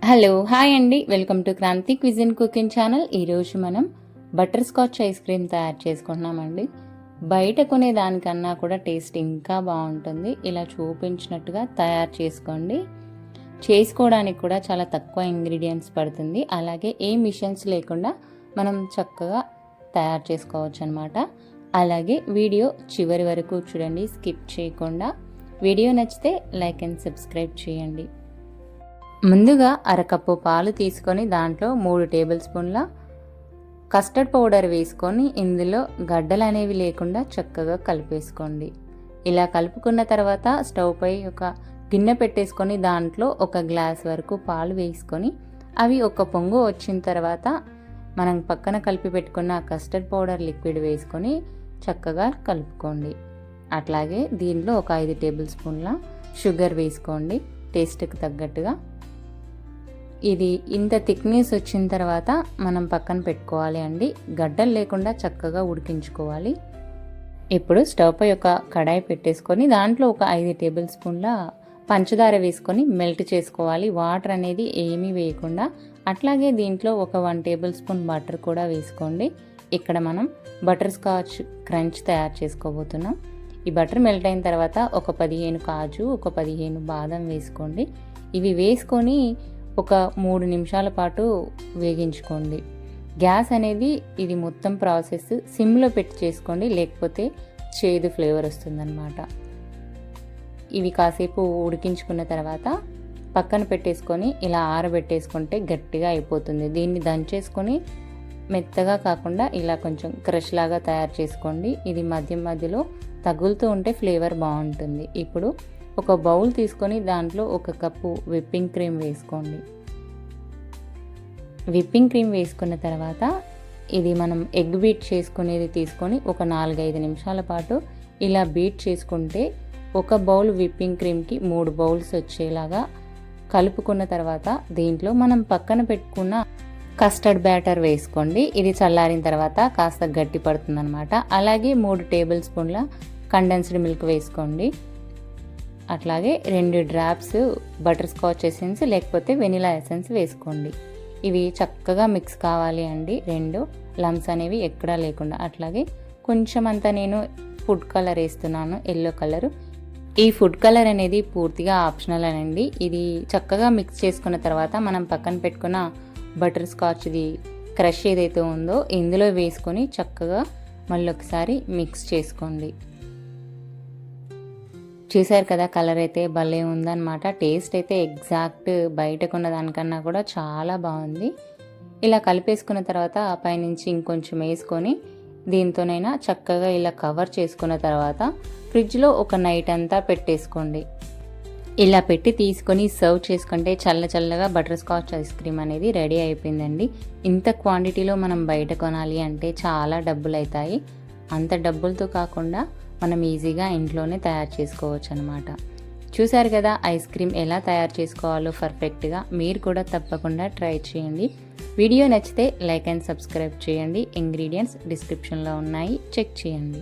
Hello hi అండి, welcome to Kranthi cuisine cooking channel. ఈరోజు మనం బటర్ స్కాచ్ ఐస్ క్రీమ్ తయారు చేసుకుంటున్నామండి. బయట కొనే దానికన్నా కూడా టేస్ట్ ఇంకా బాగుంటుంది. ఇలా చూపించినట్టుగా తయారు చేసుకోండి. చేసుకోవడానికి కూడా చాలా తక్కువ ఇంగ్రీడియంట్స్ పడుతుంది. అలాగే ఏ మిషన్స్ లేకుండా మనం చక్కగా తయారు చేసుకోవచ్చు అనమాట. అలాగే వీడియో చివరి వరకు చూడండి, స్కిప్ చేయకుండా. వీడియో నచ్చితే లైక్ అండ్ సబ్స్క్రైబ్ చేయండి. ముందుగా అరకప్పు పాలు తీసుకొని దాంట్లో 3 టేబుల్ స్పూన్ల కస్టర్డ్ పౌడర్ వేసుకొని ఇందులో గడ్డలు అనేవి లేకుండా చక్కగా కలిపేసుకోండి. ఇలా కలుపుకున్న తర్వాత స్టవ్ పై ఒక గిన్నె పెట్టేసుకొని దాంట్లో 1 గ్లాస్ వరకు పాలు వేసుకొని అవి ఒక పొంగు వచ్చిన తర్వాత మనం పక్కన కలిపి పెట్టుకున్న కస్టర్డ్ పౌడర్ లిక్విడ్ వేసుకొని చక్కగా కలుపుకోండి. అట్లాగే దీంట్లో ఒక 5 టేబుల్ స్పూన్ల షుగర్ వేసుకోండి టేస్ట్కి తగ్గట్టుగా. ఇది ఇంత థిక్నెస్ వచ్చిన తర్వాత మనం పక్కన పెట్టుకోవాలి అండి. గడ్డలు లేకుండా చక్కగా ఉడికించుకోవాలి. ఇప్పుడు స్టవ్ పై ఒక కడాయి పెట్టేసుకొని దాంట్లో ఒక 5 టేబుల్ స్పూన్ల పంచదార వేసుకొని మెల్ట్ చేసుకోవాలి. వాటర్ అనేది ఏమీ వేయకుండా. అట్లాగే దీంట్లో ఒక 1 టేబుల్ స్పూన్ బటర్ కూడా వేసుకోండి. ఇక్కడ మనం బటర్ స్కాచ్ క్రంచ్ తయారు చేసుకోబోతున్నాం. ఈ బటర్ మెల్ట్ అయిన తర్వాత ఒక 15 కాజు, ఒక 15 బాదం వేసుకోండి. ఇవి వేసుకొని ఒక 3 నిమిషాల పాటు వేగించుకోండి. గ్యాస్ అనేది ఇది మొత్తం ప్రాసెస్ సిమ్లో పెట్టి చేసుకోండి, లేకపోతే చేదు ఫ్లేవర్ వస్తుందన్నమాట. ఇవి కాసేపు ఉడికించుకున్న తర్వాత పక్కన పెట్టేసుకొని ఇలా ఆరబెట్టేసుకుంటే గట్టిగా అయిపోతుంది. దీన్ని దంచేసుకొని మెత్తగా కాకుండా ఇలా కొంచెం క్రష్ లాగా తయారు చేసుకోండి. ఇది మధ్య మధ్యలో తగులుతూ ఉంటే ఫ్లేవర్ బాగుంటుంది. ఇప్పుడు ఒక బౌల్ తీసుకొని దాంట్లో 1 కప్పు విప్పింగ్ క్రీమ్ వేసుకోండి. విప్పింగ్ క్రీమ్ వేసుకున్న తర్వాత ఇది మనం ఎగ్ బీట్ చేసుకునేది తీసుకొని ఒక 4-5 నిమిషాల పాటు ఇలా బీట్ చేసుకుంటే 1 బౌల్ విప్పింగ్ క్రీమ్కి 3 బౌల్స్ వచ్చేలాగా కలుపుకున్న తర్వాత దీంట్లో మనం పక్కన పెట్టుకున్న కస్టర్డ్ బ్యాటర్ వేసుకోండి. ఇది చల్లారిన తర్వాత కాస్త గట్టి పడుతుందన్నమాట. అలాగే 3 టేబుల్ స్పూన్ల కండెన్స్డ్ మిల్క్ వేసుకోండి. అట్లాగే 2 డ్రాప్స్ బటర్ స్కాచ్ ఎసెన్స్ లేకపోతే వెనిలా ఎసెన్స్ వేసుకోండి. ఇవి చక్కగా మిక్స్ కావాలి అండి. 2 లమ్స్ అనేవి ఎక్కడా లేకుండా. అట్లాగే కొంచెం అంతా నేను ఫుడ్ కలర్ వేస్తున్నాను, ఎల్లో కలర్. ఈ ఫుడ్ కలర్ అనేది పూర్తిగా ఆప్షనల్ అనండి. ఇది చక్కగా మిక్స్ చేసుకున్న తర్వాత మనం పక్కన పెట్టుకున్న బటర్ స్కాచ్ది క్రష్ ఏదైతే ఉందో ఇందులో వేసుకొని చక్కగా మళ్ళీ ఒకసారి మిక్స్ చేసుకోండి. చూసారు కదా, కలర్ అయితే భలే ఉందన్నమాట. టేస్ట్ అయితే ఎగ్జాక్ట్ బయటకున్న దానికన్నా కూడా చాలా బాగుంది. ఇలా కలిపేసుకున్న తర్వాత పైనుంచి ఇంకొంచెం వేసుకొని దీంతోనైనా చక్కగా ఇలా కవర్ చేసుకున్న తర్వాత ఫ్రిడ్జ్లో ఒక నైట్ అంతా పెట్టేసుకోండి. ఇలా పెట్టి తీసుకొని సర్వ్ చేసుకుంటే చల్లగా బటర్ స్కాచ్ ఐస్ క్రీమ్ అనేది రెడీ అయిపోయిందండి. ఇంత క్వాంటిటీలో మనం బయట కొనాలి అంటే చాలా డబ్బులు అవుతాయి. అంత డబ్బులతో కాకుండా మనం ఈజీగా ఇంట్లోనే తయారు చేసుకోవచ్చు అనమాట. చూసారు కదా ఐస్ క్రీమ్ ఎలా తయారు చేసుకోవాలో పర్ఫెక్ట్గా. మీరు కూడా తప్పకుండా ట్రై చేయండి. వీడియో నచ్చితే లైక్ అండ్ సబ్స్క్రైబ్ చేయండి. ఇంగ్రీడియంట్స్ డిస్క్రిప్షన్లో ఉన్నాయి, చెక్ చేయండి.